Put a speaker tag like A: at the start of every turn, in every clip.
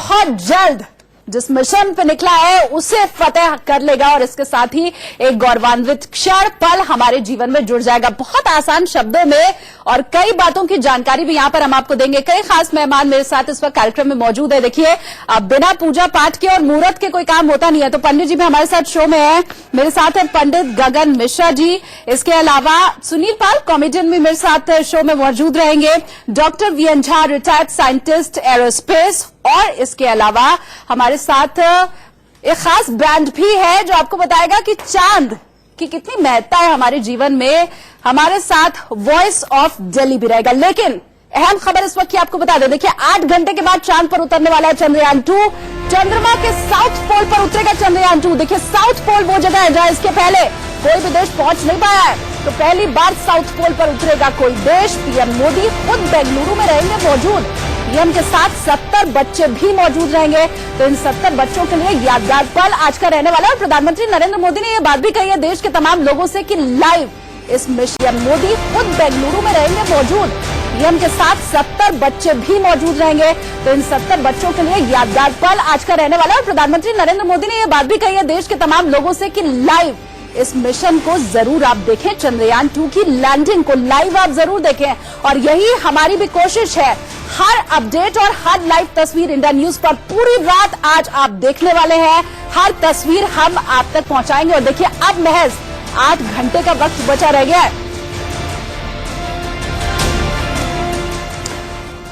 A: बहुत जल्द जिस मिशन पे निकला है उसे फतेह कर लेगा और इसके साथ ही एक गौरवान्वित क्षण पल हमारे जीवन में जुड़ जाएगा। बहुत आसान शब्दों में और कई बातों की जानकारी भी यहां पर हम आपको देंगे। कई खास मेहमान मेरे साथ इस वक्त कार्यक्रम में मौजूद है। देखिए, अब बिना पूजा पाठ के और मुहूर्त के कोई काम होता नहीं है, तो पंडित जी भी हमारे साथ शो में है। मेरे साथ है पंडित गगन मिश्रा जी, इसके अलावा सुनील पाल कॉमेडियन भी मेरे साथ शो में मौजूद रहेंगे। Doctor VN Jha, retired scientist aerospace, और इसके अलावा हमारे साथ एक खास ब्रांड भी है जो आपको बताएगा कि चांद की कितनी महत्ता है हमारे जीवन में। हमारे साथ वॉइस ऑफ दिल्ली भी रहेगा। लेकिन अहम खबर इस वक्त की आपको बता दें, देखिए 8 घंटे के बाद चांद पर उतरने वाला है चंद्रयान 2। चंद्रमा के साउथ पोल पर उतरेगा चंद्रयान 2। देखिए, साउथ पोल वो जगह है जहां इसके पहले कोई भी देश पहुंच नहीं पाया है, तो पहली बार साउथ पोल पर उतरेगा कोई देश। पीएम मोदी खुद बेंगलुरु में रहेंगे मौजूद। पीएम के साथ 70 बच्चे भी मौजूद रहेंगे, तो इन 70 बच्चों के लिए यादगार पल आज का रहने वाला है। और प्रधानमंत्री नरेंद्र मोदी ने यह बात भी कही है देश के तमाम लोगों से कि लाइव इस मिशन मोदी खुद बेंगलुरु में रहेंगे मौजूद। पीएम के साथ 70 बच्चे भी मौजूद रहेंगे, तो इन 70 बच्चों के लिए यादगार पल आज का रहने वाला है। और प्रधानमंत्री नरेंद्र मोदी ने यह बात भी कही है देश के तमाम लोगों से कि लाइव इस मिशन को जरूर आप देखें, चंद्रयान 2 की लैंडिंग को लाइव आप जरूर देखें। और यही हमारी भी कोशिश है, हर अपडेट और हर लाइव तस्वीर इंडिया न्यूज पर पूरी रात आज आप देखने वाले हैं। हर तस्वीर हम आप तक पहुंचाएंगे। और देखिए, अब महज 8 घंटे का वक्त बचा रह गया है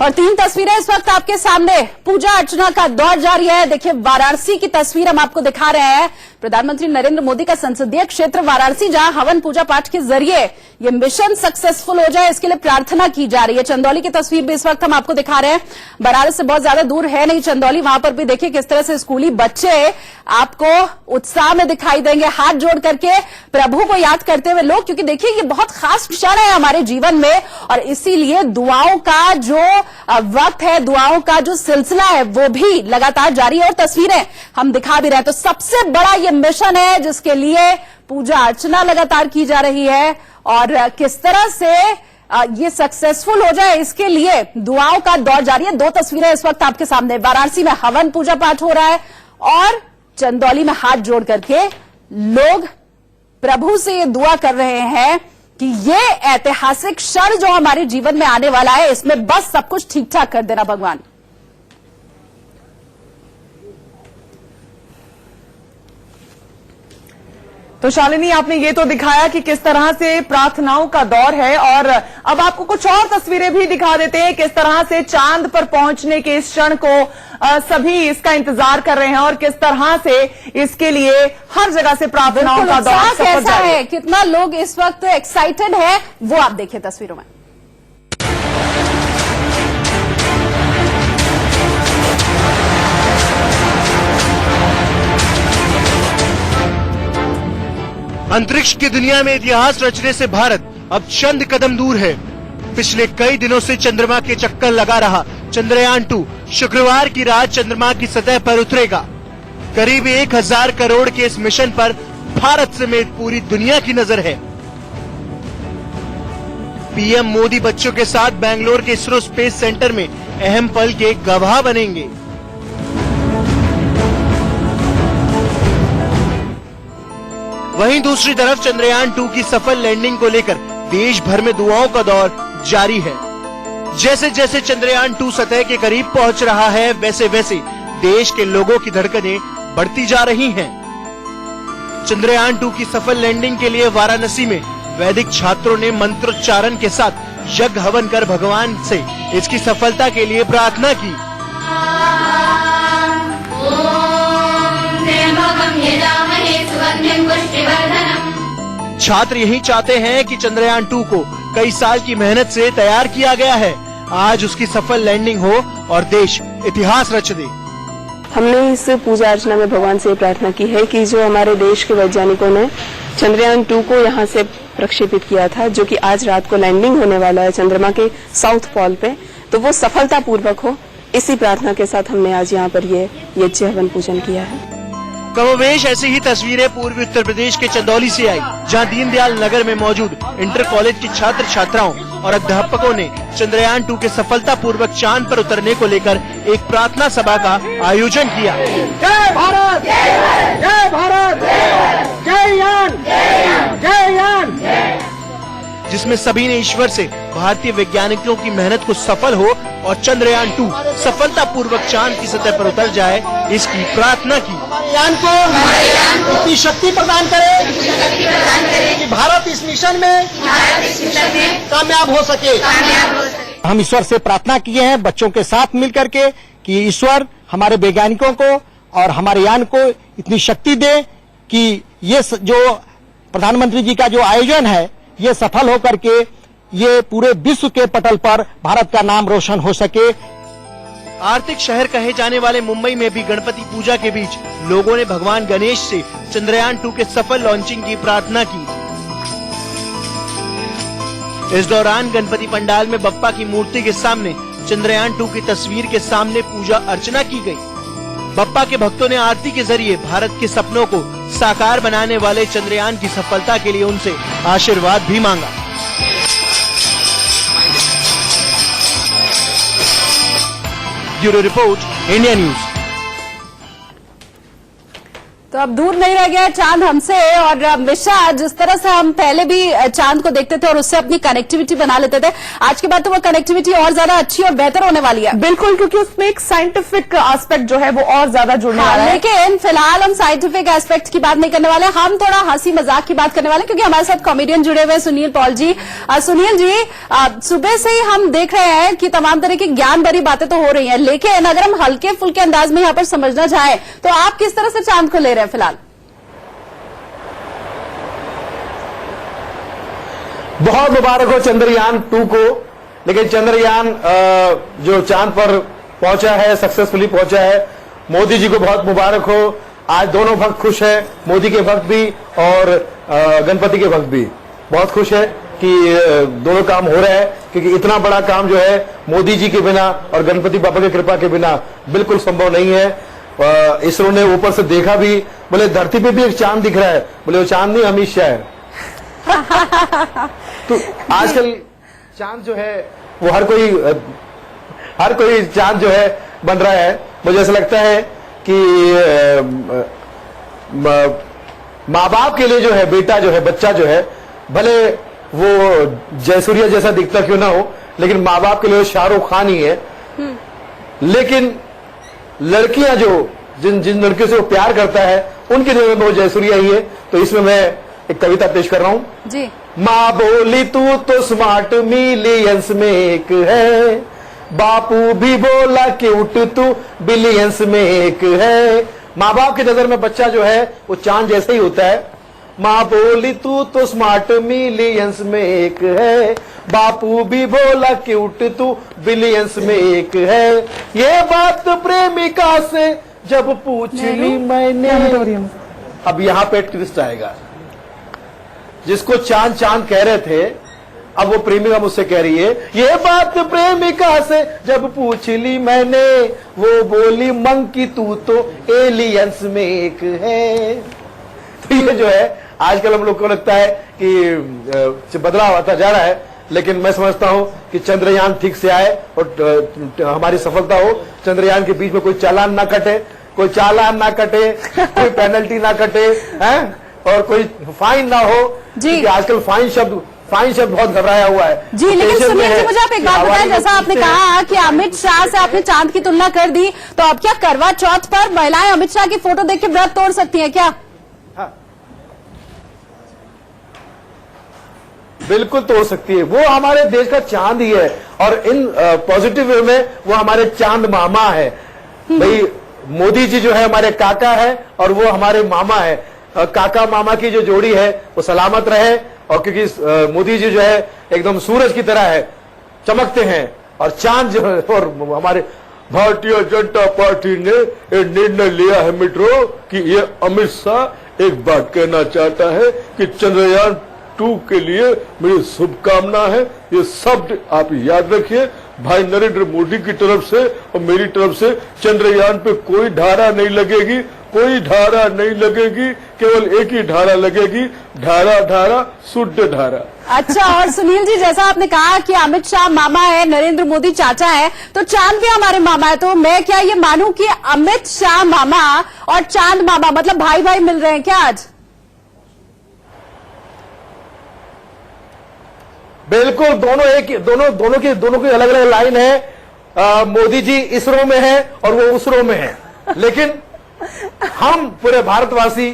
A: और 3 तस्वीरें इस वक्त आपके सामने। पूजा अर्चना का दौर जारी है। देखिए, वाराणसी की तस्वीर हम आपको दिखा रहे हैं। प्रधानमंत्री नरेंद्र मोदी का संसदीय क्षेत्र वाराणसी, जहां हवन पूजा पाठ के जरिए ये मिशन सक्सेसफुल हो जाए, इसके लिए प्रार्थना की जा रही है। चंदौली की तस्वीर भी इस वक्त हम आपको दिखा रहे हैं। बनारस से बहुत ज्यादा दूर है नहीं चंदौली, वहां पर भी देखिए किस तरह से स्कूली बच्चे आपको उत्साह में दिखाई देंगे, हाथ जोड़ करके प्रभु को याद करते हुए लोग, क्योंकि देखिए ये बहुत खास क्षण है हमारे जीवन में और इसीलिए दुआओं का जो वक्त है, दुआओं का जो सिलसिला है वो भी लगातार जारी है और तस्वीरें हम दिखा भी रहे हैं। तो सबसे बड़ा ये मिशन है जिसके लिए पूजा अर्चना लगातार की जा रही है और किस तरह से ये सक्सेसफुल हो जाए इसके लिए दुआओं का दौर जारी है। 2 तस्वीरें इस वक्त आपके सामने। वाराणसी में हवन पूजा पाठ हो रहा है और चंदौली में हाथ जोड़ करके लोग प्रभु से ये दुआ कर रहे हैं कि ये ऐतिहासिक क्षण जो हमारे जीवन में आने वाला है, इसमें बस सब कुछ ठीक ठाक कर देना भगवान।
B: तो शालिनी, आपने ये तो दिखाया कि किस तरह से प्रार्थनाओं का दौर है और अब आपको कुछ और तस्वीरें भी दिखा देते हैं किस तरह से चांद पर पहुंचने के इस क्षण को सभी इसका इंतजार कर रहे हैं और किस तरह से इसके लिए हर जगह से प्रार्थनाओं का दौर
A: कैसा है, कितना लोग इस वक्त एक्साइटेड है, वो आप देखिए तस्वीरों में।
C: अंतरिक्ष की दुनिया में इतिहास रचने से भारत अब चंद कदम दूर है। पिछले कई दिनों से चंद्रमा के चक्कर लगा रहा चंद्रयान 2 शुक्रवार की रात चंद्रमा की सतह पर उतरेगा। करीब 1000 करोड़ के इस मिशन पर भारत समेत पूरी दुनिया की नजर है। पीएम मोदी बच्चों के साथ बेंगलोर के इसरो स्पेस सेंटर में अहम पल के गवाह बनेंगे। वहीं दूसरी तरफ चंद्रयान 2 की सफल लैंडिंग को लेकर देश भर में दुआओं का दौर जारी है। जैसे जैसे चंद्रयान 2 सतह के करीब पहुंच रहा है, वैसे वैसे देश के लोगों की धड़कनें बढ़ती जा रही हैं। चंद्रयान 2 की सफल लैंडिंग के लिए वाराणसी में वैदिक छात्रों ने मंत्रोच्चारण के साथ यज्ञ हवन कर भगवान से इसकी सफलता के लिए प्रार्थना की। छात्र यही चाहते हैं कि चंद्रयान 2 को कई साल की मेहनत से तैयार किया गया है, आज उसकी सफल लैंडिंग हो और देश इतिहास रच दे।
D: हमने इस पूजा अर्चना में भगवान से प्रार्थना की है कि जो हमारे देश के वैज्ञानिकों ने चंद्रयान 2 को यहाँ से प्रक्षेपित किया था, जो कि आज रात को लैंडिंग होने वाला है चंद्रमा के साउथ पोल पे, तो वो सफलता पूर्वक हो, इसी प्रार्थना के साथ हमने आज यहाँ पर ये यज्ञ हवन पूजन किया है।
C: कमोवेश ऐसी ही तस्वीरें पूर्वी उत्तर प्रदेश के चंदौली से आई, जहां दीनदयाल नगर में मौजूद इंटर कॉलेज के छात्र छात्राओं और अध्यापकों ने चंद्रयान 2 के सफलतापूर्वक चांद पर उतरने को लेकर एक प्रार्थना सभा का आयोजन किया।
E: जय भारत, जय भारत, जय यान, जय यान,
C: जिसमें सभी ने ईश्वर से भारतीय वैज्ञानिकों की मेहनत को सफल हो और चंद्रयान 2 सफलतापूर्वक चांद की सतह पर उतर जाए, इसकी प्रार्थना की।
E: यान को इतनी शक्ति प्रदान करे कि भारत इस मिशन में कामयाब हो सके।
F: हम ईश्वर से प्रार्थना किए हैं बच्चों के साथ मिलकर के कि ईश्वर हमारे वैज्ञानिकों को और हमारे यान को इतनी शक्ति दे कि ये जो प्रधानमंत्री जी का जो आयोजन है ये सफल होकर के ये पूरे विश्व के पटल पर भारत का नाम रोशन हो सके।
C: आर्थिक शहर कहे जाने वाले मुंबई में भी गणपति पूजा के बीच लोगों ने भगवान गणेश से चंद्रयान 2 के सफल लॉन्चिंग की प्रार्थना की। इस दौरान गणपति पंडाल में बप्पा की मूर्ति के सामने चंद्रयान 2 की तस्वीर के सामने पूजा अर्चना की गई। बप्पा के भक्तों ने आरती के जरिए भारत के सपनों को साकार बनाने वाले चंद्रयान की सफलता के लिए उनसे आशीर्वाद भी मांगा। Bureau report, India news.
A: तो अब दूर नहीं रह गया चांद हमसे। और मिश्रा, जिस तरह से हम पहले भी चांद को देखते थे और उससे अपनी कनेक्टिविटी बना लेते थे, आज के बाद तो वो कनेक्टिविटी और ज्यादा अच्छी और बेहतर होने वाली है।
B: बिल्कुल, क्योंकि उसमें एक साइंटिफिक एस्पेक्ट जो है वो और ज्यादा जुड़ने वाला है।
A: लेकिन फिलहाल हम साइंटिफिक एस्पेक्ट की बात नहीं करने वाले, हम थोड़ा हंसी मजाक की बात करने वाले, क्योंकि हमारे साथ कॉमेडियन जुड़े हुए सुनील पॉल जी। सुनील जी, सुबह से ही हम देख रहे हैं कि तमाम तरह की ज्ञान भरी बातें तो हो रही हैं, लेकिन अगर हम हल्के फुल्के अंदाज में यहाँ पर समझना चाहें तो आप किस तरह से चांद को ले रहे हैं फिलहाल?
G: बहुत मुबारक हो चंद्रयान 2 को। लेकिन चंद्रयान जो चांद पर पहुंचा है, सक्सेसफुली पहुंचा है, मोदी जी को बहुत मुबारक हो। आज दोनों भक्त खुश हैं, मोदी के भक्त भी और गणपति के भक्त भी बहुत खुश है कि दोनों काम हो रहा है, क्योंकि इतना बड़ा काम जो है मोदी जी के बिना और गणपति बाबा की कृपा के बिना बिल्कुल संभव नहीं है। इसरो ने ऊपर से देखा भी, बोले धरती पे भी एक चांद दिख रहा है, बोले वो चांद नहीं हमेशा है। तो आजकल चांद जो है वो हर कोई चांद जो है बन रहा है। मुझे ऐसा लगता है कि माँ बाप के लिए जो है बेटा जो है, बच्चा जो है, भले वो जयसूर्या जैसा दिखता क्यों ना हो, लेकिन माँ बाप के लिए शाहरुख खान ही है। लेकिन लड़कियां जो जिन लड़कियों से वो प्यार करता है उनके लिए वो जयसूर्या ही है। तो इसमें मैं एक कविता पेश कर रहा हूं
A: जी।
G: माँ बोली तू तो स्मार्ट मिलियंस में एक है, बापू भी बोला क्यूट तू बिलियंस में एक है। माँ बाप की नजर में बच्चा जो है वो चांद जैसे ही होता है। माँ बोली तू तो स्मार्ट मिलियंस में एक है, बापू भी बोला क्यूट तू बिलियंस में एक है। ये बात प्रेमिका से जब पूछ ली मैंने। अब यहाँ पे ट्विस्ट आएगा। जिसको चांद चांद कह रहे थे, अब वो प्रेमिका मुझसे कह रही है, ये बात प्रेमिका से जब पूछ ली मैंने, वो बोली मंकी तू तो एलियंस में एक है। तो ये जो है आजकल हम लोग को लगता है कि बदलाव आता जा रहा है, लेकिन मैं समझता हूं कि चंद्रयान ठीक से आए और हमारी सफलता हो। चंद्रयान के बीच में कोई चालान ना कटे, कोई पेनल्टी ना कटे, हैं, और कोई फाइन ना हो, क्योंकि आजकल फाइन शब्द बहुत घबराया हुआ है
A: जी। लेकिन सुनील जी, मुझे आप एक बात बताएं, जैसा आपने कहा कि अमित शाह से आपने चांद की तुलना कर दी, तो अब क्या करवा चौथ पर महिलाएं अमित शाह की फोटो देख के व्रत तोड़ सकती हैं क्या?
G: हाँ। बिल्कुल तोड़ सकती है। वो हमारे देश का चांद ही है, और इन पॉजिटिव वे में वो हमारे चांद मामा है। भाई मोदी जी जो है हमारे काका है और वो हमारे मामा है। काका मामा की जो जोड़ी है वो सलामत रहे, और क्योंकि मोदी जी जो है एकदम सूरज की तरह है, चमकते हैं, और चांद जो है, और हमारे भारतीय जनता पार्टी ने एक निर्णय लिया है मित्रों कि ये अमित शाह एक बात कहना चाहता है कि चंद्रयान 2 के लिए मेरी शुभकामना है। ये शब्द आप याद रखिए। भाई नरेंद्र मोदी की तरफ से और मेरी तरफ से चंद्रयान पे कोई धारा नहीं लगेगी, कोई धारा नहीं लगेगी, केवल एक ही धारा लगेगी, धारा धारा शुद्ध धारा।
A: अच्छा, और सुनील जी, जैसा आपने कहा कि अमित शाह मामा है, नरेंद्र मोदी चाचा है, तो चांद भी हमारे मामा है, तो मैं क्या ये मानूं कि अमित शाह मामा और चांद मामा मतलब भाई भाई मिल रहे हैं क्या आज?
G: बिल्कुल, दोनों की अलग अलग लाइन है। मोदी जी इसरो में है और वो उसरो में है, लेकिन हम पूरे भारतवासी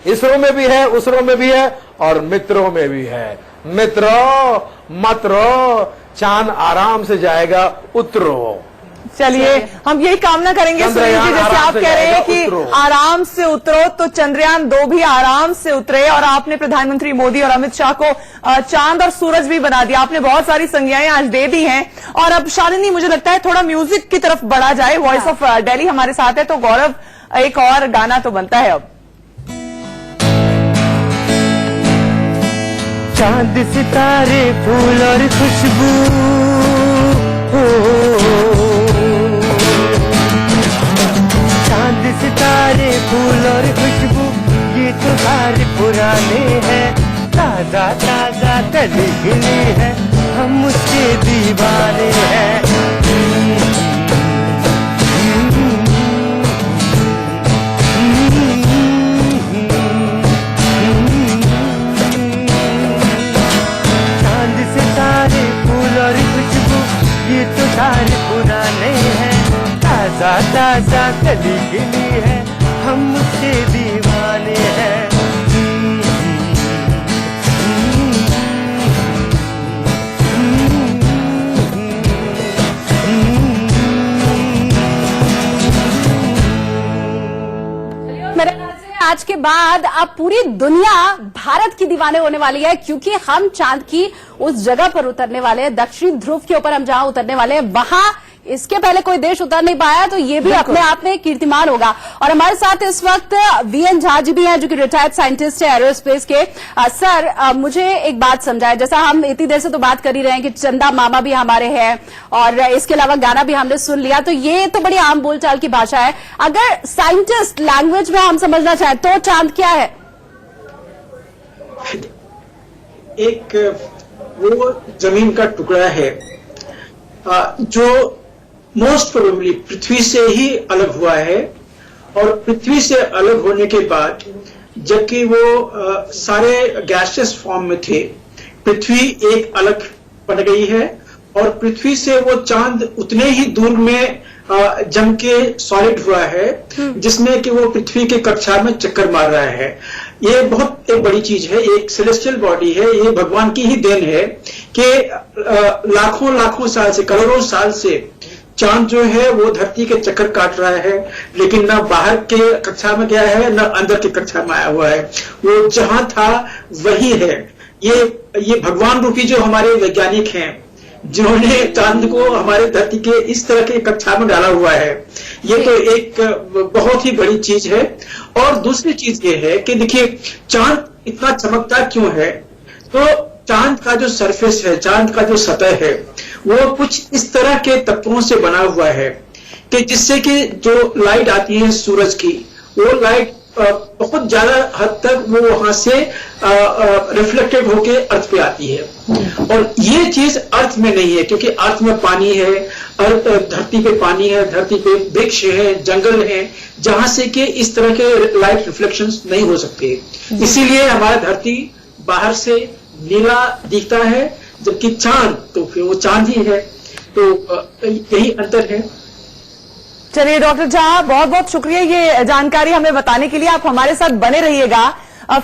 G: इसरो में भी है, उसरो में भी है और मित्रों में भी है। मित्रों मत रो, चांद आराम से जाएगा, उतरो।
B: चलिए, हम यही कामना करेंगे सुनील जी, जैसे आप कह रहे हैं कि आराम से उतरो, तो चंद्रयान 2 भी आराम से उतरे। और आपने प्रधानमंत्री मोदी और अमित शाह को चांद और सूरज भी बना दिया। आपने बहुत सारी संज्ञाएं आज दे दी हैं। और अब शालिनी, मुझे लगता है थोड़ा म्यूजिक की तरफ बढ़ा जाए। वॉइस ऑफ दिल्ली हमारे साथ है, तो गौरव एक और गाना तो बनता है अब।
H: चांद सितारे फूल और खुशबू, चांद सितारे फूल और खुशबू, ये तो सारे पुराने हैं, ताजा ताजा कली खिली है, हम उसके दीवाने हैं। चांद सितारे फूल और खुशबू, ये तो सारे पुराने हैं, ताजा ताजा कली खिली है, हम उसके दीवाने हैं।
A: मेरे ख्याल से आज के बाद अब पूरी दुनिया भारत की दीवाने होने वाली है, क्योंकि हम चांद की उस जगह पर उतरने वाले हैं, दक्षिणी ध्रुव के ऊपर हम जहां उतरने वाले हैं, वहां इसके पहले कोई देश उतर नहीं पाया, तो ये भी अपने आप में कीर्तिमान होगा। और हमारे साथ इस वक्त वीएन झा जी भी हैं, जो कि रिटायर्ड साइंटिस्ट है एरोस्पेस के। सर, मुझे एक बात समझाए, जैसा हम इतनी देर से तो बात कर ही रहे हैं कि चंदा मामा भी हमारे हैं और इसके अलावा गाना भी हमने सुन लिया, तो ये तो बड़ी आम बोलचाल की भाषा है। अगर साइंटिस्ट लैंग्वेज में हम समझना चाहें तो चांद क्या है?
E: एक वो जमीन का टुकड़ा है जो मोस्ट प्रोबेबली पृथ्वी से ही अलग हुआ है, और पृथ्वी से अलग होने के बाद जबकि वो सारे गैसियस फॉर्म में थे, पृथ्वी एक अलग बन गई है और पृथ्वी से वो चांद उतने ही दूर में जम के सॉलिड हुआ है, जिसमें कि वो पृथ्वी के कक्षा में चक्कर मार रहा है। ये बहुत एक बड़ी चीज है, एक सेलेस्टियल बॉडी है, ये भगवान की ही देन है कि लाखों लाखों साल से, करोड़ों साल से चांद जो है वो धरती के चक्कर काट रहा है, लेकिन न बाहर के कक्षा में गया है, न अंदर की कक्षा में आया हुआ है, वो जहां था वही है। ये भगवान रूपी जो हमारे वैज्ञानिक हैं, जिन्होंने चांद को हमारे धरती के इस तरह के कक्षा में डाला हुआ है, ये तो एक बहुत ही बड़ी चीज है। और दूसरी चीज ये है कि देखिए, चांद इतना चमकता क्यों है? तो चांद का जो सरफेस है, चांद का जो सतह है, वो कुछ इस तरह के तत्वों से बना हुआ है कि जिससे कि जो लाइट आती है सूरज की, वो लाइट बहुत ज्यादा हद तक वो वहां से रिफ्लेक्टेड होके अर्थ पे आती है। और ये चीज अर्थ में नहीं है, क्योंकि अर्थ में पानी है, अर्थ धरती पे पानी है, धरती पे वृक्ष है, जंगल है, जहां से कि इस तरह के लाइट रिफ्लेक्शंस नहीं हो सकते। इसीलिए हमारा धरती बाहर से नीला दिखता है, जबकि चांद तो फिर वो चांद ही है। तो यही अंतर है।
B: चलिए डॉक्टर झा, बहुत बहुत शुक्रिया ये जानकारी हमें बताने के लिए। आप हमारे साथ बने रहिएगा।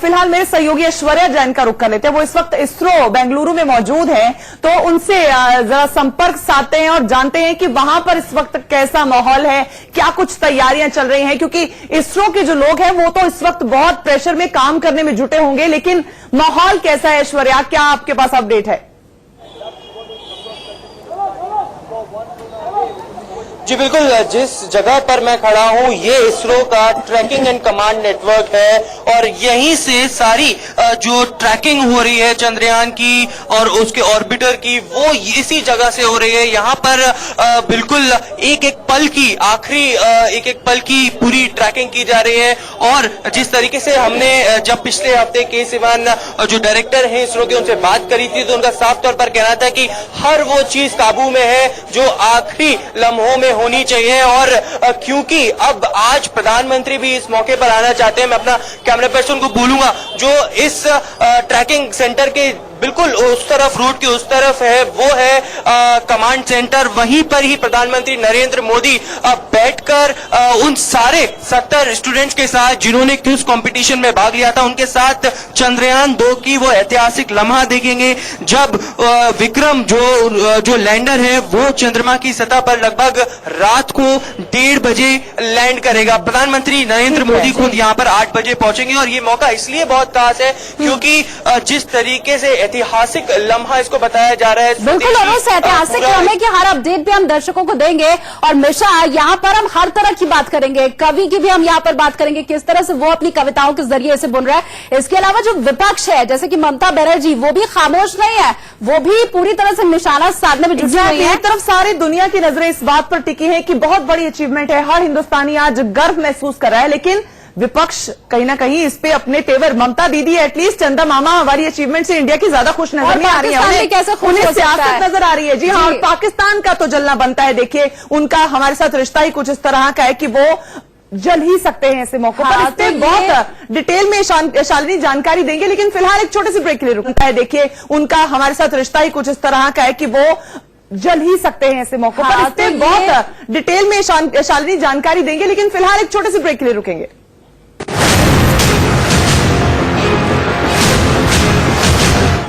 B: फिलहाल मेरे सहयोगी ऐश्वर्या जैन का रुख कर लेते हैं। वो इस वक्त इसरो बेंगलुरु में मौजूद हैं, तो उनसे जरा संपर्क साधते हैं और जानते हैं कि वहां पर इस वक्त कैसा माहौल है, क्या कुछ तैयारियां चल रही हैं। क्योंकि इसरो के जो लोग हैं वो तो इस वक्त बहुत प्रेशर में काम करने में जुटे होंगे, लेकिन माहौल कैसा है ऐश्वर्या, क्या आपके पास अपडेट है?
I: जी बिल्कुल, जिस जगह पर मैं खड़ा हूं ये इसरो का ट्रैकिंग एंड कमांड नेटवर्क है और यहीं से सारी जो ट्रैकिंग हो रही है चंद्रयान की और उसके ऑर्बिटर की वो इसी जगह से हो रही है। यहाँ पर बिल्कुल एक एक पल की आखिरी एक एक पल की पूरी ट्रैकिंग की जा रही है और जिस तरीके से हमने जब पिछले हफ्ते के सिवान जो डायरेक्टर हैं इसरो के उनसे बात करी थी तो उनका साफ तौर पर कहना था कि हर वो चीज काबू में है जो आखिरी लम्हों में होनी चाहिए और क्योंकि अब आज प्रधानमंत्री भी इस मौके पर आना चाहते हैं, मैं अपना कैमरा पर्सन को बोलूंगा जो इस ट्रैकिंग सेंटर के बिल्कुल उस तरफ रोड के उस तरफ है वो है कमांड सेंटर। वहीं पर ही प्रधानमंत्री नरेंद्र मोदी बैठकर उन सारे 70 स्टूडेंट्स के साथ जिन्होंने क्विज कंपटीशन में भाग लिया था उनके साथ चंद्रयान 2 की वो ऐतिहासिक लम्हा देखेंगे जब विक्रम जो लैंडर है वो चंद्रमा की सतह पर लगभग रात को 1:30 बजे लैंड करेगा। प्रधानमंत्री नरेंद्र मोदी खुद यहाँ पर 8 बजे पहुंचेंगे और ये मौका इसलिए बहुत खास है क्योंकि जिस तरीके से ऐतिहासिक लम्हा इसको बताया जा रहा है।
A: बिल्कुल, और उस ऐतिहासिक लम्हे की हर अपडेट भी हम दर्शकों को देंगे और मिशा यहाँ पर हम हर तरह की बात करेंगे, कवि की भी हम यहाँ पर बात करेंगे किस तरह से वो अपनी कविताओं के जरिए इसे बुन रहा है। इसके अलावा जो विपक्ष है जैसे कि ममता बनर्जी वो भी खामोश नहीं है, वो भी पूरी तरह से निशाना साधने में जुटी हुई है।
B: एक तरफ सारी दुनिया की नजरें इस बात पर टिकी है कि बहुत बड़ी अचीवमेंट है, हर हिंदुस्तानी आज गर्व महसूस कर रहा है, लेकिन विपक्ष कहीं ना कहीं इस पे अपने तेवर, ममता दीदी एटलीस्ट चंदा मामा हमारी अचीवमेंट से इंडिया की ज्यादा खुश नजर नहीं आ रही है, उन्हें सियासत नजर आ रही है। जी हाँ, और पाकिस्तान का तो जलना बनता है। देखिए उनका हमारे साथ रिश्ता ही कुछ इस तरह का है कि वो जल ही सकते हैं ऐसे मौकों पर। इस पे बहुत डिटेल में शालिनी जानकारी देंगे, लेकिन फिलहाल एक छोटे से ब्रेक के लिए रुकता है। देखिए उनका हमारे साथ रिश्ता ही कुछ इस तरह का है कि वो जल ही सकते हैं ऐसे मौकों पर। इस पे बहुत डिटेल में शालिनी जानकारी देंगे, लेकिन फिलहाल एक छोटे से ब्रेक के लिए रुकेंगे।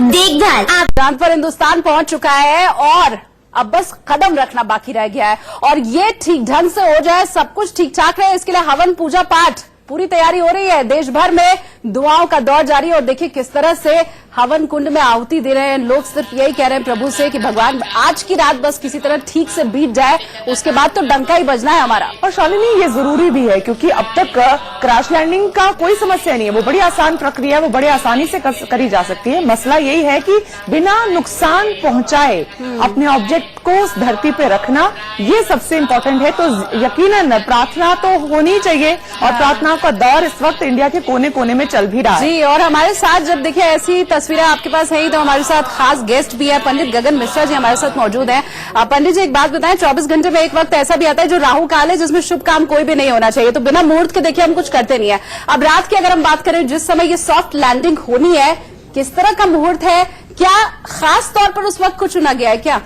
A: देखभाल चांद पर हिंदुस्तान पहुंच चुका है और अब बस कदम रखना बाकी रह गया है और ये ठीक ढंग से हो जाए, सब कुछ ठीक ठाक रहे, इसके लिए हवन पूजा पाठ पूरी तैयारी हो रही है। देश भर में दुआओं का दौर जारी है और देखिए किस तरह से हवन कुंड में आहुति दे रहे हैं लोग। सिर्फ यही कह रहे हैं प्रभु से कि भगवान आज की रात बस किसी तरह ठीक से बीत जाए, उसके बाद तो डंका ही बजना है हमारा।
B: और शालिनी ये जरूरी भी है क्योंकि अब तक क्रैश लैंडिंग का कोई समस्या नहीं है, वो बड़ी आसान प्रक्रिया, वो बड़े आसानी से करी जा सकती है। मसला यही है कि बिना नुकसान पहुंचाए अपने ऑब्जेक्ट को उस धरती पे रखना, ये सबसे इम्पोर्टेंट है। तो यकीनन प्रार्थना तो होनी चाहिए और प्रार्थना का दौर इस वक्त इंडिया के कोने कोने में चल भी रहा है।
A: जी, और हमारे साथ जब देखिए ऐसी तस्वीरें आपके पास है ही तो हमारे साथ खास गेस्ट भी है, पंडित गगन मिश्रा जी हमारे साथ मौजूद हैं। पंडित जी एक बात बताएं, 24 घंटे में एक वक्त ऐसा भी आता है जो राहु काल है जिसमें शुभ काम कोई भी नहीं होना चाहिए, तो बिना मुहूर्त के देखिए हम कुछ करते नहीं है। अब रात की अगर हम बात करें जिस समय ये सॉफ्ट लैंडिंग होनी है, किस तरह का मुहूर्त है, क्या खास तौर पर उस वक्त को चुना गया है क्या?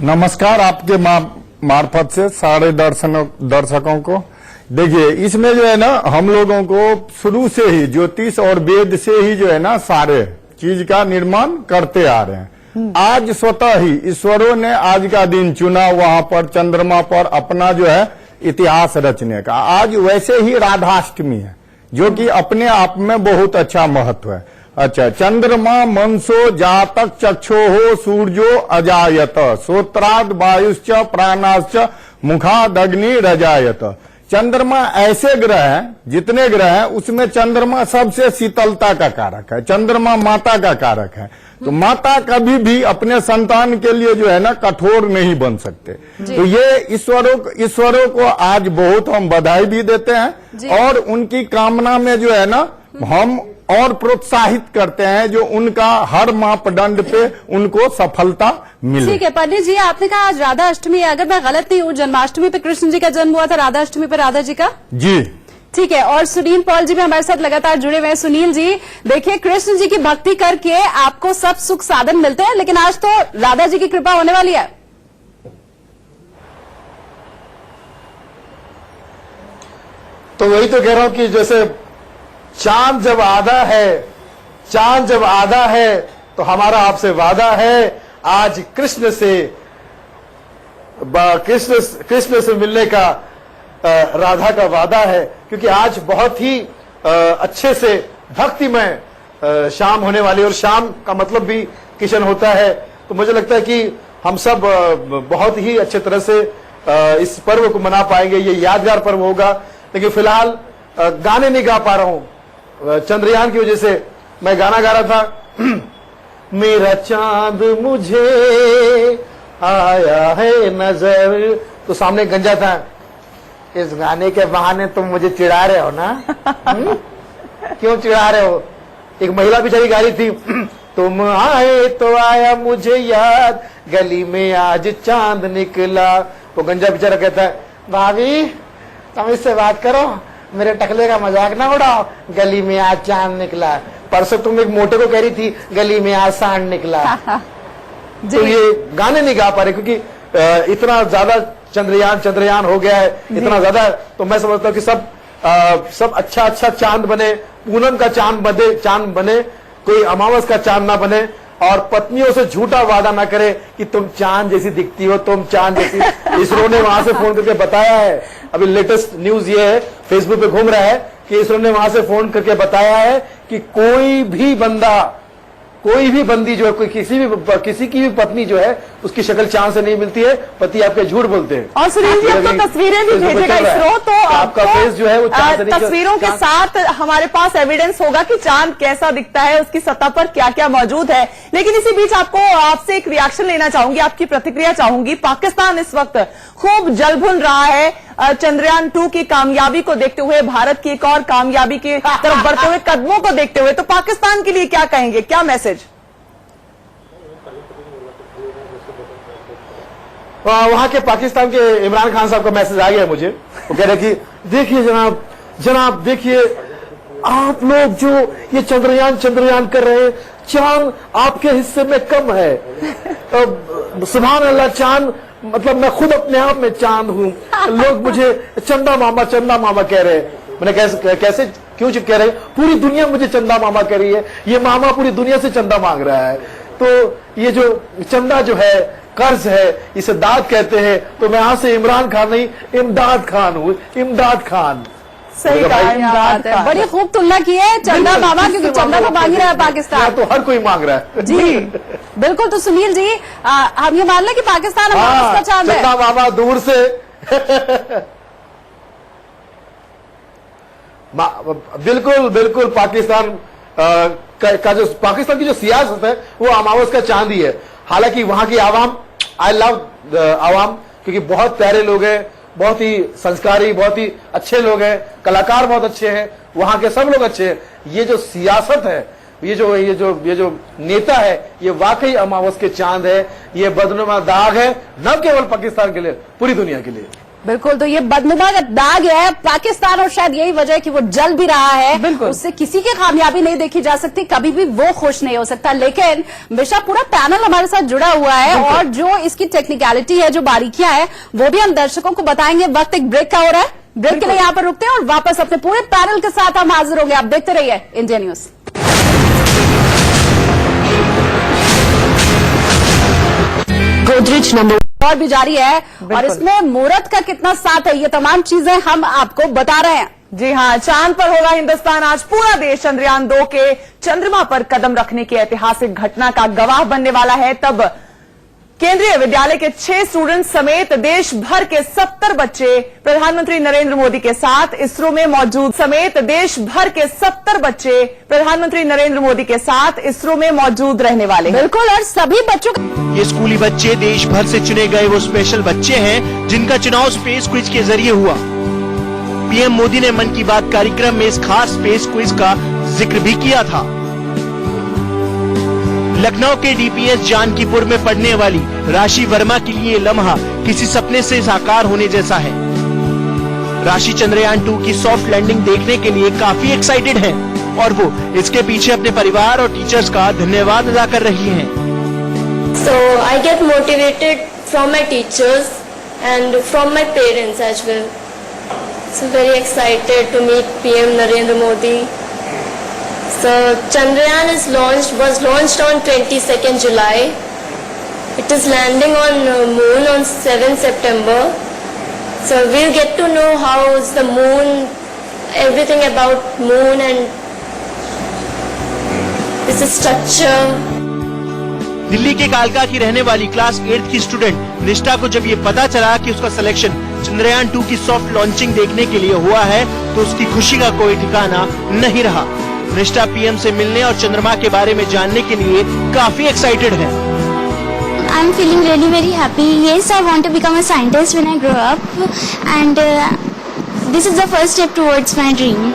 J: नमस्कार आपके मार्फत से सारे दर्शकों को। देखिए इसमें जो है ना हम लोगों को शुरू से ही ज्योतिष और वेद से ही जो है ना सारे चीज का निर्माण करते आ रहे हैं। आज स्वतः ही ईश्वरों ने आज का दिन चुना वहां पर चंद्रमा पर अपना जो है इतिहास रचने का। आज वैसे ही राधाष्टमी है जो कि अपने आप में बहुत अच्छा महत्व है। अच्छा, चंद्रमा मनसो जातक चक्षो हो सूर्यो अजायत श्रोत्राद वायुश्च प्राणाश्च मुखाद अग्नि रजायत। चंद्रमा ऐसे ग्रह हैं, जितने ग्रह हैं उसमें चंद्रमा सबसे शीतलता का कारक है, चंद्रमा माता का कारक है। तो माता कभी भी अपने संतान के लिए जो है ना कठोर नहीं बन सकते। तो ये ईश्वरों को आज बहुत हम बधाई भी देते हैं और उनकी कामना में जो है ना हम और प्रोत्साहित करते हैं जो उनका हर मापदंड पे उनको सफलता मिले।
A: ठीक है पंडित जी, आपने कहा आज राधा अष्टमी है, अगर मैं गलत नहीं हूँ जन्माष्टमी पे कृष्ण जी का जन्म हुआ था, राधा अष्टमी पे राधा जी का?
J: जी
A: ठीक है। और सुनील पॉल जी भी हमारे साथ लगातार जुड़े हुए हैं। सुनील जी देखिए, कृष्ण जी की भक्ति करके आपको सब सुख साधन मिलते हैं, लेकिन आज तो राधा जी की कृपा होने वाली है।
G: तो वही तो कह रहा हूं कि जैसे चांद जब आधा है तो हमारा आपसे वादा है, आज कृष्ण से मिलने का राधा का वादा है, क्योंकि आज बहुत ही अच्छे से भक्तिमय शाम होने वाली, और शाम का मतलब भी किशन होता है। तो मुझे लगता है कि हम सब बहुत ही अच्छे तरह से इस पर्व को मना पाएंगे, ये यादगार पर्व होगा। लेकिन फिलहाल गाने नहीं गा पा रहा हूं चंद्रयान की वजह से। मैं गाना गा रहा था मेरा चांद मुझे आया है नजर, तो सामने गंजा था। इस गाने के बहाने तुम मुझे चिढ़ा रहे हो ना? क्यों चिढ़ा रहे हो? एक महिला बेचारी गा रही थी तुम आए तो आया मुझे याद, गली में आज चांद निकला। वो गंजा बेचारा कहता है भाभी तुम इससे बात करो, मेरे टकले का मजाक ना उड़ाओ, गली में आज चांद निकला। परसों तुम एक मोटे को कह रही थी गली में आज सांड निकला। तो ये गाने नहीं गा पा रहे क्योंकि इतना ज्यादा चंद्रयान हो गया है, इतना ज्यादा। तो मैं समझता हूँ कि सब अच्छा चांद बने, पूनम का चांद बने, कोई अमावस का चांद ना बने, और पत्नियों से झूठा वादा ना करे कि तुम चांद जैसी दिखती हो, तुम चांद जैसी। इसरो ने वहां से फोन करके बताया है, अभी लेटेस्ट न्यूज ये है, फेसबुक पे घूम रहा है कि इसरो ने वहां से फोन करके बताया है कि कोई भी बंदी जो है, कोई किसी की भी पत्नी जो है, उसकी शक्ल चांद से नहीं मिलती है। पति आपके झूठ बोलते हैं।
B: और सुनील जी अब तो तस्वीरें भी भेजेगा इसरो, तो
G: आपका फेस जो है वो चांद से नहीं,
B: तस्वीरों के साथ हमारे पास एविडेंस होगा कि चांद कैसा दिखता है, उसकी सतह पर क्या क्या मौजूद है। लेकिन इसी बीच आपसे एक रिएक्शन लेना चाहूंगी, आपकी प्रतिक्रिया चाहूंगी। पाकिस्तान इस वक्त खूब जल भुन रहा है चंद्रयान 2 की कामयाबी को देखते हुए, भारत की एक और कामयाबी की तरफ बढ़ते हुए कदमों को देखते हुए। तो पाकिस्तान के लिए क्या कहेंगे, क्या मैसेज?
G: वहां के पाकिस्तान के इमरान खान साहब का मैसेज आ गया मुझे। वो कह रहे कि देखिए जनाब देखिए, आप लोग जो ये चंद्रयान कर रहे हैं, चांद आपके हिस्से में कम है। सुभान अल्लाह, चांद मतलब मैं खुद अपने आप में चांद हूं। लोग मुझे चंदा मामा कह रहे हैं। मैंने कैसे क्यों कह रहे हैं? पूरी दुनिया मुझे चंदा मामा कह रही है। ये मामा पूरी दुनिया से चंदा मांग रहा है। तो ये जो चंदा जो है, कर्ज है, इसे दाद कहते हैं। तो मैं यहां से इमरान खान नहीं, इमदाद खान हूं, इमदाद खान।
B: सही कहा,
A: बड़ी खूब तुलना की है चंदा मामा, क्योंकि चंदा तो मांग ही रहा है पाकिस्तान,
G: तो हर कोई मांग रहा है
A: जी। बिल्कुल। तो सुनील जी हम ये मान लें कि पाकिस्तान हमारा चांद है।
G: चंदा मामा दूर से बिल्कुल पाकिस्तान पाकिस्तान की जो सियासत है वो अमावस का चांद ही है। हालांकि वहां की आवाम, आई लव आवाम, क्योंकि बहुत प्यारे लोग हैं, बहुत ही संस्कारी, बहुत ही अच्छे लोग हैं, कलाकार बहुत अच्छे हैं, वहां के सब लोग अच्छे हैं। ये जो सियासत है, ये जो नेता है, ये वाकई अमावस के चांद है। ये बदनुमा दाग है, न केवल पाकिस्तान के लिए, पूरी दुनिया के लिए।
A: बिल्कुल। तो ये बदनुमा का दाग है पाकिस्तान, और शायद यही वजह है कि वो जल भी रहा है।
B: बिल्कुल।
A: उससे किसी की कामयाबी नहीं देखी जा सकती, कभी भी वो खुश नहीं हो सकता। लेकिन बेशा पूरा पैनल हमारे साथ जुड़ा हुआ है, और जो इसकी टेक्निकलिटी है, जो बारीकियां हैं, वो भी हम दर्शकों को बताएंगे। वक्त एक ब्रेक का हो रहा है, ब्रेक के लिए यहाँ पर रुकते हैं और वापस अपने पूरे पैनल के साथ हम हाजिर होंगे। आप देखते रहिए इंडिया न्यूज। गोदरेज नंबर और भी जारी है, और इसमें मुहूर्त का कितना साथ है, ये तमाम चीजें हम आपको बता रहे हैं।
B: जी हाँ, चांद पर होगा हिंदुस्तान। आज पूरा देश चंद्रयान 2 के चंद्रमा पर कदम रखने की ऐतिहासिक घटना का गवाह बनने वाला है। तब केंद्रीय विद्यालय के 6 स्टूडेंट समेत देश भर के 70 बच्चे प्रधानमंत्री नरेंद्र मोदी के साथ इसरो में मौजूद रहने वाले हैं।
A: बिल्कुल। और सभी बच्चों
C: ये स्कूली बच्चे देश भर से चुने गए वो स्पेशल बच्चे हैं जिनका चुनाव स्पेस क्विज के जरिए हुआ। पीएम मोदी ने मन की बात कार्यक्रम में इस खास स्पेस क्विज का जिक्र भी किया था। लखनऊ के डीपीएस जानकीपुर में पढ़ने वाली राशि वर्मा के लिए लम्हा किसी सपने से साकार होने जैसा है। राशि चंद्रयान 2 की सॉफ्ट लैंडिंग देखने के लिए काफी एक्साइटेड है, और वो इसके पीछे अपने परिवार और टीचर्स का धन्यवाद अदा कर रही हैं।
K: So I get motivated from my teachers and from my parents as well. So very excited to meet PM Narendra Modi. So Chandrayaan was launched on 22nd July. It is landing on moon on 7th September. So we'll get to know how is the moon, everything about moon and its structure.
C: Delhi के कालका की रहने वाली class 8 की student निष्ठा को जब ये पता चला कि उसका सिलेक्शन चंद्रयान 2 की सॉफ्ट लॉन्चिंग देखने के लिए हुआ है तो उसकी खुशी का कोई ठिकाना नहीं रहा। निष्ठा पीएम से मिलने और चंद्रमा के बारे में जानने के लिए काफी एक्साइटेड है।
K: I'm feeling really very happy. Yes, I want to become a scientist when I grow up, and this is the first step towards my dream.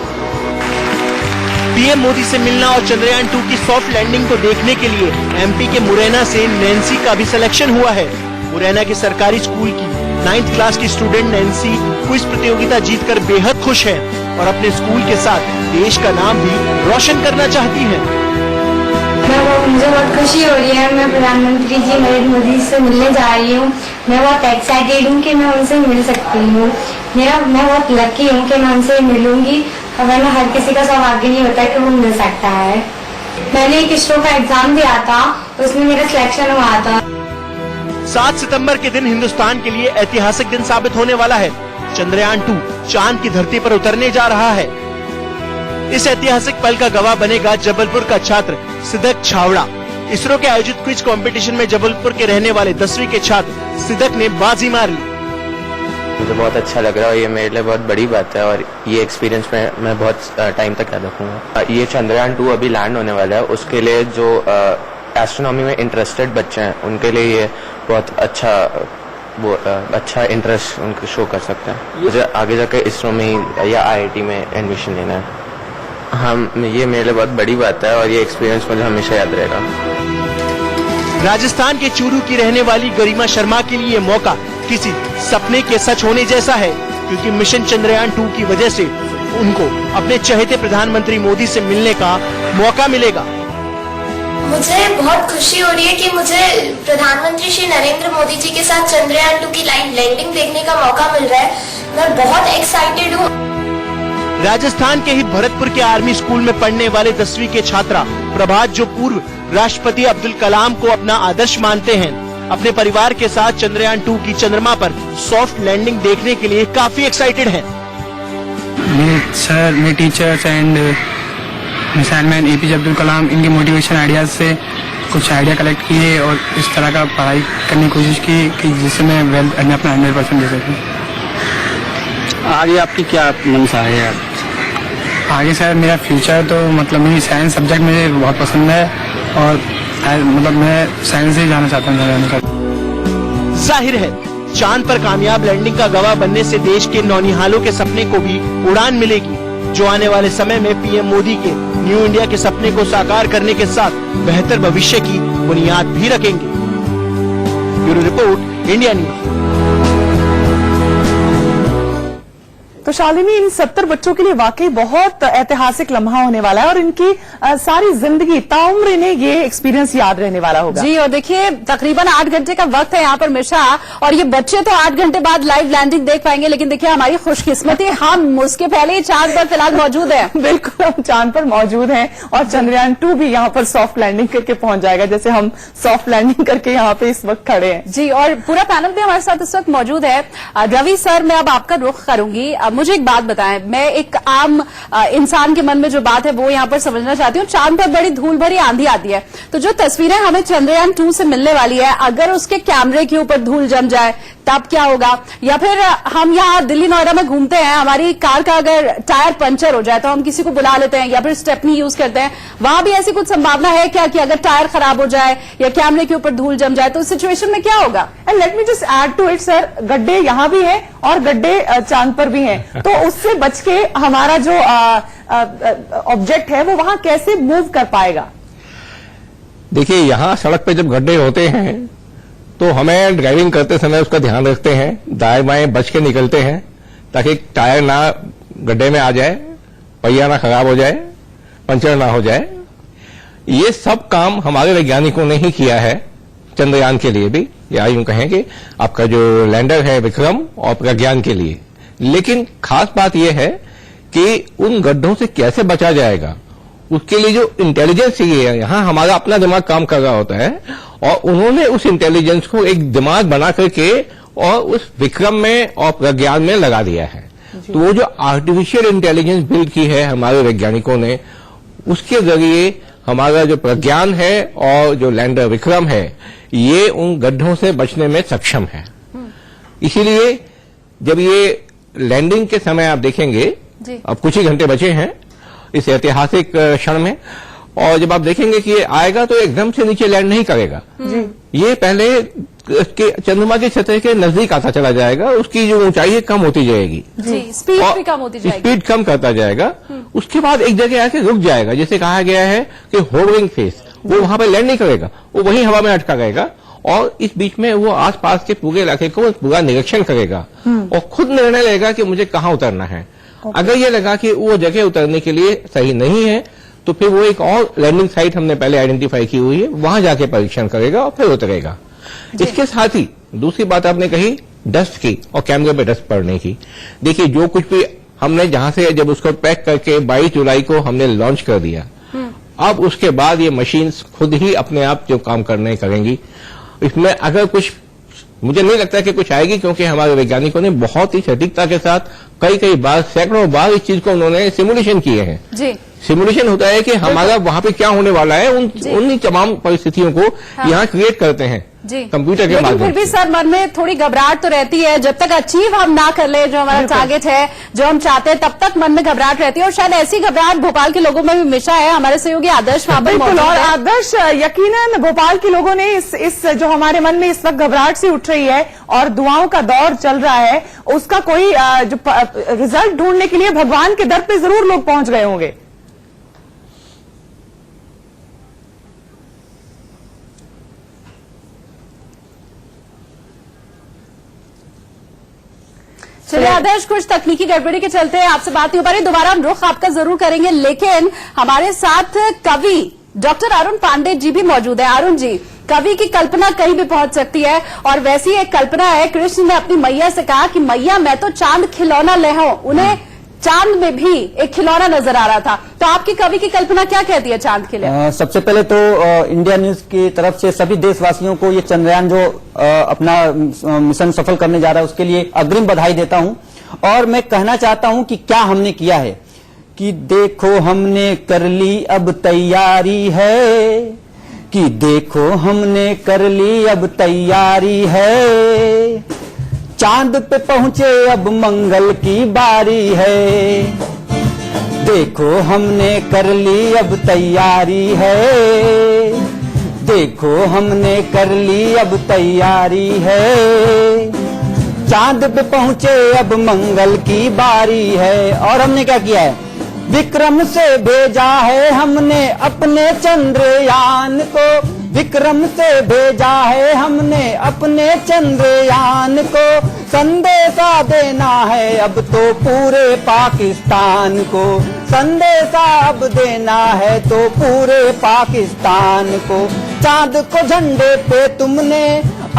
C: PM Modi से मिलना और चंद्रयान 2 की सॉफ्ट लैंडिंग को देखने के लिए एमपी के मुरैना से नैन्सी का भी सिलेक्शन हुआ है। मुरैना के सरकारी स्कूल की 9th क्लास की स्टूडेंट नैन्सी क्विज प्रतियोगिता जीतकर बेहद खुश है और अपने स्कूल के साथ देश का नाम भी रोशन करना चाहती है।
K: मुझे बहुत खुशी हो रही है। मैं प्रधानमंत्री जी नरेंद्र मोदी से मिलने जा रही हूँ। मैं बहुत एक्साइटेड हूँ कि मैं उनसे मिल सकती हूँ। मैं बहुत लकी हूँ कि मैं उनसे मिलूंगी, वरना हर किसी का सौभाग्य नहीं होता कि वो मिल सकता है। मैंने एक इसरो का एग्जाम दिया था, उसमें मेरा सिलेक्शन हुआ था।
C: 7 सितंबर के दिन हिंदुस्तान के लिए ऐतिहासिक दिन साबित होने वाला है। चंद्रयान 2 चांद की धरती पर उतरने जा रहा है। इस ऐतिहासिक पल का गवाह बनेगा जबलपुर का छात्र सिदक छावड़ा। इसरो के आयोजित क्विज कंपटीशन में जबलपुर के रहने वाले 10वीं के छात्र सिदक ने बाजी मार ली।
L: मुझे बहुत अच्छा लग रहा है और ये मेरे लिए बहुत बड़ी बात है और ये एक्सपीरियंस मैं बहुत टाइम तक याद रखूंगा। ये चंद्रयान 2 अभी लैंड होने वाला है, उसके लिए जो एस्ट्रोनॉमी में इंटरेस्टेड बच्चे हैं उनके लिए ये बहुत अच्छा इंटरेस्ट उनको शो कर सकते हैं। मुझे आगे जाकर इसरो में या IIT में एडमिशन लेना है। ये मेरे लिए बहुत बड़ी बात है और ये एक्सपीरियंस मुझे हमेशा याद रहेगा।
C: राजस्थान के चूरू की रहने वाली गरिमा शर्मा के लिए ये मौका किसी सपने के सच होने जैसा है, क्योंकि मिशन चंद्रयान 2 की वजह से उनको अपने चहेते प्रधानमंत्री मोदी से मिलने का मौका मिलेगा।
K: मुझे बहुत खुशी हो रही है कि मुझे प्रधानमंत्री श्री नरेंद्र मोदी जी के साथ चंद्रयान 2 की लाइव लैंडिंग देखने का मौका मिल रहा है। मैं बहुत एक्साइटेड हूँ।
C: राजस्थान के ही भरतपुर के आर्मी स्कूल में पढ़ने वाले 10वीं के छात्रा प्रभात, जो पूर्व राष्ट्रपति अब्दुल कलाम को अपना आदर्श मानते हैं, अपने परिवार के साथ चंद्रयान 2 की चंद्रमा पर सॉफ्ट लैंडिंग देखने के लिए काफी एक्साइटेड हैं।
M: मेरे teachers and missile man APJ Abdul Kalam, इनके मोटिवेशन आइडियाज से कुछ आइडिया कलेक्ट किए और इस तरह का पढ़ाई करने की कोशिश की कि जिससे मैं अपना 100% दे सकूँ।
F: आगे आपकी क्या मंशा है?
M: आगे सर मेरा फ्यूचर तो मतलब मेरी साइंस सब्जेक्ट मुझे बहुत पसंद है और मतलब मैं साइंस से जाना चाहता हूँ।
C: जाहिर है चांद पर कामयाब लैंडिंग का गवाह बनने से देश के नौनिहालों के सपने को भी उड़ान मिलेगी, जो आने वाले समय में पीएम मोदी के न्यू इंडिया के सपने को साकार करने के साथ बेहतर भविष्य की बुनियाद भी रखेंगे। Bureau report, India news.
B: तो शालिनी, इन 70 बच्चों के लिए वाकई बहुत ऐतिहासिक लम्हा होने वाला है और इनकी सारी जिंदगी ताउम्र इन्हें ये एक्सपीरियंस याद रहने वाला होगा।
A: जी, और देखिए तकरीबन 8 घंटे का वक्त है यहाँ पर मिर्शा, और ये बच्चे तो 8 घंटे बाद लाइव लैंडिंग देख पाएंगे, लेकिन देखिए हमारी खुशकिस्मती हम उसके पहले ही चांद पर फिलहाल मौजूद है।
B: बिल्कुल, हम चांद पर मौजूद हैं और चंद्रयान 2 भी यहाँ पर सॉफ्ट लैंडिंग करके पहुंच जाएगा, जैसे हम सॉफ्ट लैंडिंग करके यहाँ पे इस वक्त खड़े हैं।
A: जी, और पूरा पैनल भी हमारे साथ इस वक्त मौजूद है। रवि सर, मैं अब आपका रुख करूंगी। मुझे एक बात बताएं, मैं एक आम इंसान के मन में जो बात है वो यहाँ पर समझना चाहती हूँ। चांद पर बड़ी धूल भरी आंधी आती है, तो जो तस्वीरें हमें चंद्रयान 2 से मिलने वाली है, अगर उसके कैमरे के ऊपर धूल जम जाए तब क्या होगा? या फिर हम यहाँ दिल्ली नोएडा में घूमते हैं, हमारी कार का अगर टायर पंचर हो जाए तो हम किसी को बुला लेते हैं या फिर स्टेपनी यूज करते हैं, वहां भी ऐसी कुछ संभावना है क्या कि अगर टायर खराब हो जाए या कैमरे के ऊपर धूल जम जाए तो उस सिचुएशन में क्या होगा?
B: And let me just add to it sir, गड्ढे यहाँ भी हैं और गड्ढे चांद पर भी हैं, तो उससे बच के हमारा जो ऑब्जेक्ट है वो वहां कैसे मूव कर पाएगा?
J: देखिए, यहाँ सड़क पे जब गड्ढे होते हैं तो हमें ड्राइविंग करते समय उसका ध्यान रखते हैं, दाएं बाएं बच के निकलते हैं ताकि टायर ना गड्ढे में आ जाए, पहिया ना खराब हो जाए, पंचर ना हो जाए। ये सब काम हमारे वैज्ञानिकों ने ही किया है चंद्रयान के लिए भी, या यूं कहें कि आपका जो लैंडर है विक्रम और प्रज्ञान के लिए। लेकिन खास बात यह है कि उन गड्ढों से कैसे बचा जाएगा, उसके लिए जो इंटेलिजेंस चाहिए, यहाँ हमारा अपना दिमाग काम कर रहा होता है और उन्होंने उस इंटेलिजेंस को एक दिमाग बना करके और उस विक्रम में और प्रज्ञान में लगा दिया है। तो वो जो आर्टिफिशियल इंटेलिजेंस बिल्ड की है हमारे वैज्ञानिकों ने, उसके जरिए
N: हमारा जो प्रज्ञान है और जो लैंडर विक्रम है ये उन गड्ढों से बचने में सक्षम है। इसीलिए जब ये लैंडिंग के समय आप देखेंगे, अब कुछ ही घंटे बचे हैं इस ऐतिहासिक क्षण में, और जब आप देखेंगे कि ये आएगा तो एकदम से नीचे लैंड नहीं करेगा। ये पहले के चंद्रमा की सतह के नजदीक आता चला जाएगा, उसकी जो ऊंचाई है कम होती जाएगी,
A: स्पीड भी कम होती जाएगी,
N: स्पीड कम करता जाएगा। उसके बाद एक जगह आके रुक जाएगा, जिसे कहा गया है कि होवरिंग फेस। वो वहां पर लैंड नहीं करेगा, वो वहीं हवा में अटका रहेगा और इस बीच में वो आसपास के पूरे इलाके को पूरा निरीक्षण करेगा और खुद निर्णय लेगा कि मुझे कहाँ उतरना है। अगर ये लगा कि वो जगह उतरने के लिए सही नहीं है तो फिर वो एक और लैंडिंग साइट हमने पहले आइडेंटिफाई की हुई है, वहां जाके परीक्षण करेगा और फिर उतरेगा। इसके साथ ही दूसरी बात आपने कही डस्ट की और कैमरे पे डस्ट पड़ने की। देखिए जो कुछ भी हमने जहां से जब उसको पैक करके 22 जुलाई को हमने लॉन्च कर दिया, अब उसके बाद ये मशीन्स खुद ही अपने आप जो काम करने करेंगी। इसमें अगर कुछ मुझे नहीं लगता कि कुछ आएगी, क्योंकि हमारे वैज्ञानिकों ने बहुत ही सटीकता के साथ कई बार सैकड़ों बार इस चीज को उन्होंने सिमुलेशन किए हैं।
A: जी
N: सिमुलेशन होता है कि हमारा वहां पे क्या होने वाला है, उन तमाम परिस्थितियों को यहाँ क्रिएट करते हैं कंप्यूटर के माध्यम से।
A: फिर भी सर मन में थोड़ी घबराहट तो रहती है, जब तक अचीव हम ना कर ले जो हमारा टारगेट है, जो हम चाहते हैं, तब तक मन में घबराहट रहती है। और शायद ऐसी घबराहट भोपाल के लोगों में भी हमेशा है। हमारे सहयोगी आदर्श वहां पर मौजूद
B: और
A: है।
B: आदर्श, यकीनन भोपाल के लोगों ने इस जो हमारे मन में इस वक्त घबराहट सी उठ रही है और दुआओं का दौर चल रहा है, उसका कोई जो रिजल्ट ढूंढने के लिए भगवान के दर पे जरूर लोग पहुंच गए होंगे।
A: चलिए आदर्श, कुछ तकनीकी गड़बड़ी के चलते आपसे बात नहीं हो पा रही, दोबारा हम रुख आपका जरूर करेंगे। लेकिन हमारे साथ कवि डॉक्टर अरुण पांडे जी भी मौजूद है। अरुण जी, कवि की कल्पना कहीं भी पहुंच सकती है और वैसी एक कल्पना है। कृष्ण ने अपनी मैया से कहा कि मैया मैं तो चांद खिलौना ले हूं, उन्हें चांद में भी एक खिलौना नजर आ रहा था। तो आपकी कवि की कल्पना क्या कहती है चांद के लिए?
O: सबसे पहले तो इंडिया न्यूज की तरफ से सभी देशवासियों को ये चंद्रयान जो अपना मिशन सफल करने जा रहा है उसके लिए अग्रिम बधाई देता हूं। और मैं कहना चाहता हूं कि क्या हमने किया है, कि देखो हमने कर ली अब तैयारी है, कि देखो हमने कर ली अब तैयारी है, चांद पे पहुंचे अब मंगल की बारी है, देखो हमने कर ली अब तैयारी है, देखो हमने कर ली अब तैयारी है, चांद पे पहुंचे अब मंगल की बारी है। और हमने क्या किया है, विक्रम से भेजा है हमने अपने चंद्रयान को, विक्रम से भेजा है हमने अपने चंद्रयान को, संदेशा देना है अब तो पूरे पाकिस्तान को, संदेशा अब देना है तो पूरे पाकिस्तान को। चांद को झंडे पे तुमने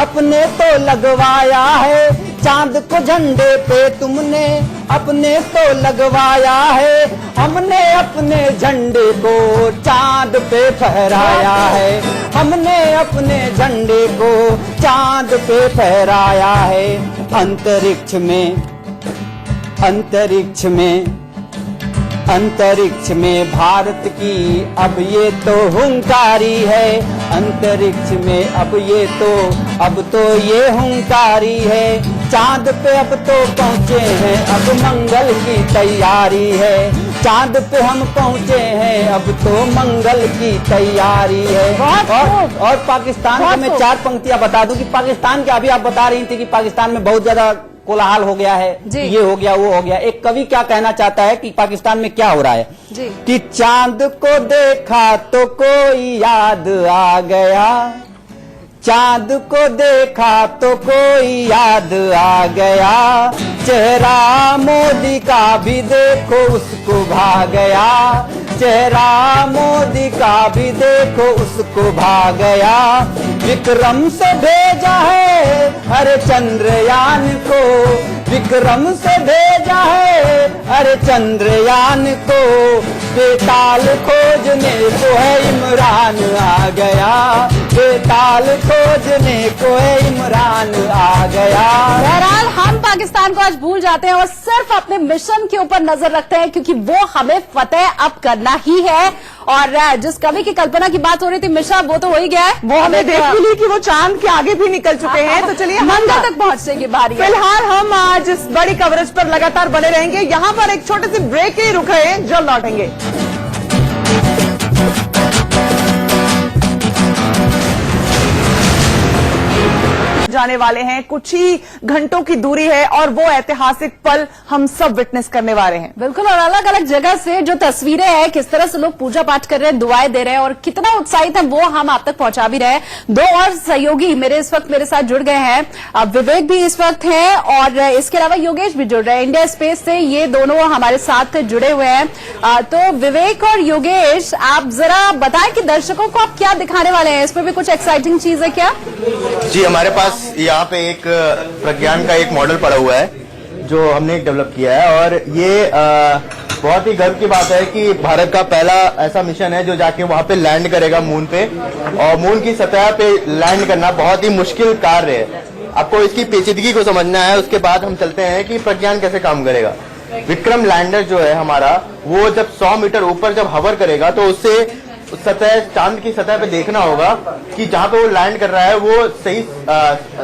O: अपने तो लगवाया है, चांद को झंडे पे तुमने अपने तो लगवाया है, हमने अपने झंडे को चांद पे फहराया है, हमने अपने झंडे को चांद पे फहराया है। अंतरिक्ष में अंतरिक्ष में अंतरिक्ष में भारत की अब ये तो हुंकारी है, अंतरिक्ष में अब तो ये हुंकारी है, चांद पे अब तो पहुँचे हैं अब मंगल की तैयारी है, चांद पे हम पहुँचे हैं अब तो मंगल की तैयारी है। और पाकिस्तान के मैं 4 पंक्तियां बता दूं कि पाकिस्तान के, अभी आप बता रही थी कि पाकिस्तान में बहुत ज्यादा कोलाहल हो गया है, ये हो गया वो हो गया। एक कवि क्या कहना चाहता है कि पाकिस्तान में क्या हो रहा है, कि चांद को देखा तो कोई याद आ गया, चांद को देखा तो कोई याद आ गया, चेहरा मोदी का भी देखो उसको भा गया, चेहरा मोदी का भी देखो उसको भा गया, विक्रम से भेजा है अरे चंद्रयान को, विक्रम से भेजा है अरे चंद्रयान को, बेताल खोजने को है इमरान आ गया, बेताल खोजने को है इमरान आ गया।
A: बहरहाल हम पाकिस्तान को आज भूल जाते हैं और सिर्फ अपने मिशन के ऊपर नजर रखते हैं, क्योंकि वो हमें फतेह अब करना ही है। और जिस कवि की कल्पना की बात हो रही थी मिश्रा, वो तो हो ही गया है।
B: वो हमने देख भी ली कि वो चांद के आगे भी निकल चुके हैं। तो चलिए
A: मंगल तक पहुंचने की बारी है।
B: फिलहाल हम आज इस बड़ी कवरेज पर लगातार बने रहेंगे। यहाँ पर एक छोटे से ब्रेक के रुक रहे हैं, जल्द लौटेंगे। जाने वाले हैं, कुछ ही घंटों की दूरी है और वो ऐतिहासिक पल हम सब विटनेस करने वाले हैं।
A: बिल्कुल, और अलग अलग जगह से जो तस्वीरें हैं, किस तरह से लोग पूजा पाठ कर रहे हैं, दुआएं दे रहे हैं और कितना उत्साहित है, वो हम आप तक पहुंचा भी रहे हैं। दो और सहयोगी इस वक्त मेरे साथ जुड़ गए हैं। विवेक भी इस वक्त है और इसके अलावा योगेश भी जुड़ रहे हैं इंडिया स्पेस से। ये दोनों हमारे साथ जुड़े हुए हैं। तो विवेक और योगेश, आप जरा बताएं कि दर्शकों को आप क्या दिखाने वाले हैं? इसमें भी कुछ एक्साइटिंग चीज है क्या?
P: जी, हमारे पास यहाँ पे एक प्रज्ञान का एक मॉडल पड़ा हुआ है जो हमने डेवलप किया है और ये बहुत ही गर्व की बात है कि भारत का पहला ऐसा मिशन है जो जाके वहाँ पे लैंड करेगा मून पे। और मून की सतह पे लैंड करना बहुत ही मुश्किल कार्य है। आपको इसकी पेचीदगी को समझना है, उसके बाद हम चलते हैं कि प्रज्ञान कैसे काम करेगा। विक्रम लैंडर जो है हमारा, वो जब 100 मीटर ऊपर जब हवर करेगा तो उससे सतह, चांद की सतह पे देखना होगा कि जहां पे वो लैंड कर रहा है वो सही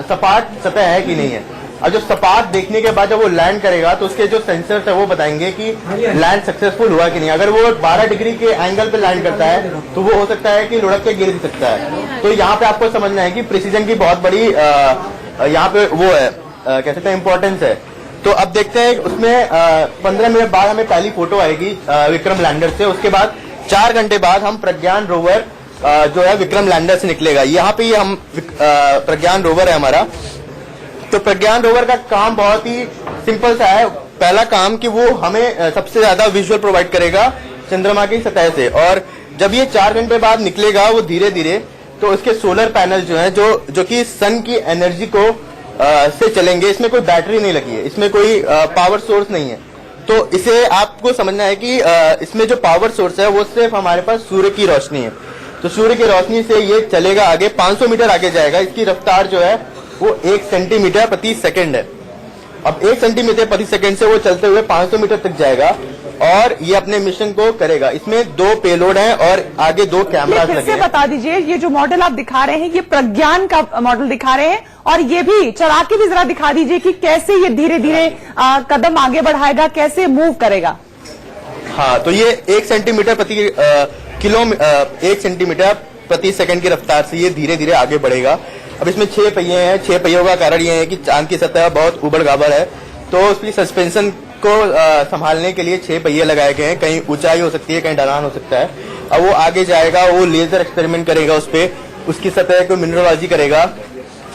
P: सपाट सतह है कि नहीं है। और जो सपाट देखने के बाद जब वो लैंड करेगा तो उसके जो सेंसर्स है वो बताएंगे कि लैंड सक्सेसफुल हुआ कि नहीं। अगर वो 12 डिग्री के एंगल पे लैंड करता है तो वो हो सकता है कि लुढ़क के गिर भी सकता है। तो यहाँ पे आपको समझना है कि प्रिसीजन की बहुत बड़ी यहाँ पे वो है, कह सकते हैं, इम्पोर्टेंस है। तो अब देखते हैं उसमें 15 मिनट बाद हमें पहली फोटो आएगी विक्रम लैंडर से। उसके बाद 4 घंटे बाद हम प्रज्ञान रोवर जो है विक्रम लैंडर से निकलेगा। यहाँ पे हम प्रज्ञान रोवर है हमारा। तो प्रज्ञान रोवर का काम बहुत ही सिंपल सा है। पहला काम कि वो हमें सबसे ज्यादा विजुअल प्रोवाइड करेगा चंद्रमा की सतह से। और जब ये 4 घंटे बाद निकलेगा वो धीरे धीरे, तो इसके सोलर पैनल जो है जो कि सन की एनर्जी को से चलेंगे। इसमें कोई बैटरी नहीं लगी है, इसमें कोई पावर सोर्स नहीं है। तो इसे आपको समझना है कि इसमें जो पावर सोर्स है वो सिर्फ हमारे पास सूर्य की रोशनी है। तो सूर्य की रोशनी से ये चलेगा आगे, 500 मीटर आगे जाएगा। इसकी रफ्तार जो है वो 1 सेंटीमीटर प्रति सेकंड है। अब 1 सेंटीमीटर प्रति सेकंड से वो चलते हुए 500 मीटर तक जाएगा और ये अपने मिशन को करेगा। इसमें 2 पेलोड हैं और आगे 2 कैमरास लगे हैं।
B: बता दीजिए, ये जो मॉडल आप दिखा रहे हैं ये प्रज्ञान का मॉडल दिखा रहे हैं और ये भी चला के भी जरा दिखा दीजिए कि कैसे ये धीरे धीरे कदम आगे बढ़ाएगा, कैसे मूव करेगा।
P: हाँ, तो ये 1 सेंटीमीटर प्रति 1 सेंटीमीटर प्रति सेकंड की रफ्तार से ये धीरे धीरे आगे बढ़ेगा। अब इसमें 6 पहिए हैं। 6 पहियों का कारण ये है कि चांद की सतह बहुत उबड़ खाबड़ है, तो उसकी सस्पेंशन को संभालने के लिए 6 पहिए लगाए गए हैं। कहीं ऊंचाई हो सकती है, कहीं ढलान हो सकता है। अब वो आगे जाएगा, वो लेजर एक्सपेरिमेंट करेगा उस पे, उसकी सतह को मिनरलॉजी करेगा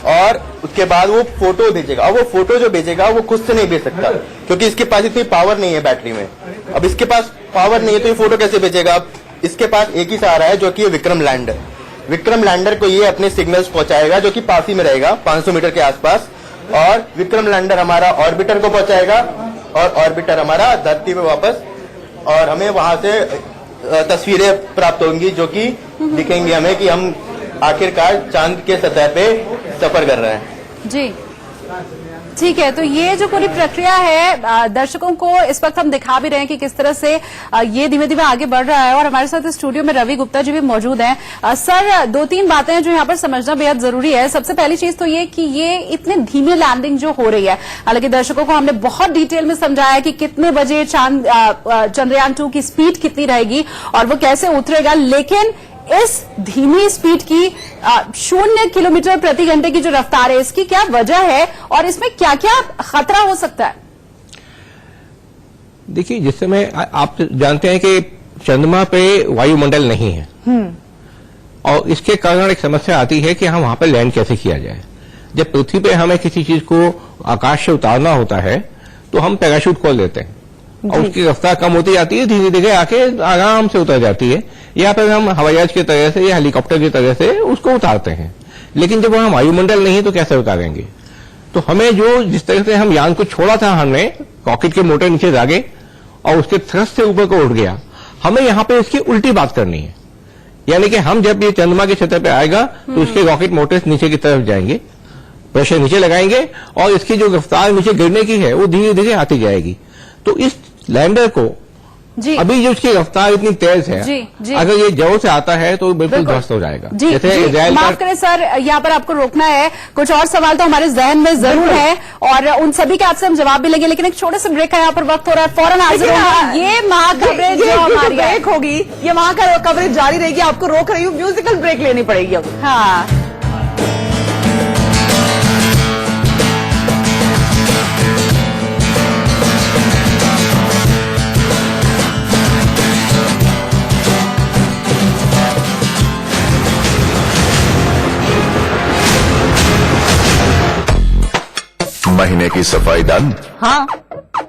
P: और उसके बाद वो फोटो भेजेगा। और वो फोटो जो भेजेगा वो खुद से नहीं भेज सकता क्योंकि इसके पास इतनी पावर नहीं है बैटरी में। अब इसके पास पावर नहीं है तो ये फोटो कैसे भेजेगा? इसके पास एक ही सहारा है जो कि विक्रम लैंडर। विक्रम लैंडर को ये अपने सिग्नल्स पहुंचाएगा जो कि पास ही में रहेगा, 500 मीटर के आसपास। और विक्रम लैंडर हमारा ऑर्बिटर को पहुंचाएगा और ऑर्बिटर हमारा धरती पे वापस, और हमें वहां से तस्वीरें प्राप्त होंगी जो कि दिखेंगी हमें कि हम आखिरकार चांद के सतह पे सफर कर रहे हैं।
A: जी, ठीक है। तो ये जो पूरी प्रक्रिया है दर्शकों को इस वक्त हम दिखा भी रहे हैं कि किस तरह से ये धीमे धीमे आगे बढ़ रहा है। और हमारे साथ स्टूडियो में रवि गुप्ता जी भी मौजूद हैं। सर, 2-3 बातें हैं जो यहाँ पर समझना बेहद जरूरी है। सबसे पहली चीज तो ये कि ये इतने धीमी लैंडिंग जो हो रही है, हालांकि दर्शकों को हमने बहुत डिटेल में समझाया कि कितने बजे चंद्रयान 2 की स्पीड कितनी रहेगी और वो कैसे उतरेगा, लेकिन इस धीमी स्पीड की 0 किलोमीटर प्रति घंटे की जो रफ्तार है, इसकी क्या वजह है और इसमें क्या क्या खतरा हो सकता है?
N: देखिए, जिस समय आप जानते हैं कि चंद्रमा पे वायुमंडल नहीं है और इसके कारण एक समस्या आती है कि हम वहां पर लैंड कैसे किया जाए। जब पृथ्वी पे हमें किसी चीज को आकाश से उतारना होता है तो हम पैराशूट खोल देते हैं और उसकी रफ्तार कम होती जाती है, धीरे धीरे आके आराम से उतर जाती है, या फिर हम हवाई जहाज की तरह से या हेलीकॉप्टर की तरह से उसको उतारते हैं। लेकिन जब वहां वायुमंडल नहीं है तो कैसे उतारेंगे? तो हमें जिस तरह से हम यान को छोड़ा था, हमने रॉकेट के मोटर नीचे जागे और उसके थ्रस्ट से ऊपर को उठ गया, हमें यहाँ पे इसकी उल्टी बात करनी है। यानी कि हम जब ये चंद्रमा की सतह पे आएगा तो उसके रॉकेट मोटर्स नीचे की तरफ जाएंगे, प्रेशर नीचे लगाएंगे और इसकी जो रफ्तार नीचे गिरने की है वो धीरे धीरे आती जाएगी। तो इस लैंडर को
A: जी।
N: अभी जो उसकी रफ्तार इतनी तेज है,
A: जी, जी।
N: अगर ये जरूर से आता है तो बिल्कुल ध्वस्त हो जाएगा।
A: जी,
N: जैसे
A: जी,
N: इजराइल
A: माफ करें सर, यहाँ पर आपको रोकना है। कुछ और सवाल तो हमारे जहन में जरूर है और उन सभी के आपसे हम जवाब भी लेंगे, लेकिन एक छोटे से ब्रेक का यहाँ पर वक्त हो रहा है, फौरन हाजिर होंगे। ये महाकवरेज जो हमारी
B: ब्रेक होगी, ये वहां का कवरेज जारी रहेगी। आपको रोक रही हूँ, म्यूजिकल ब्रेक लेनी पड़ेगी अब।
A: हाँ,
Q: महीने की सफाई डन।
A: हाँ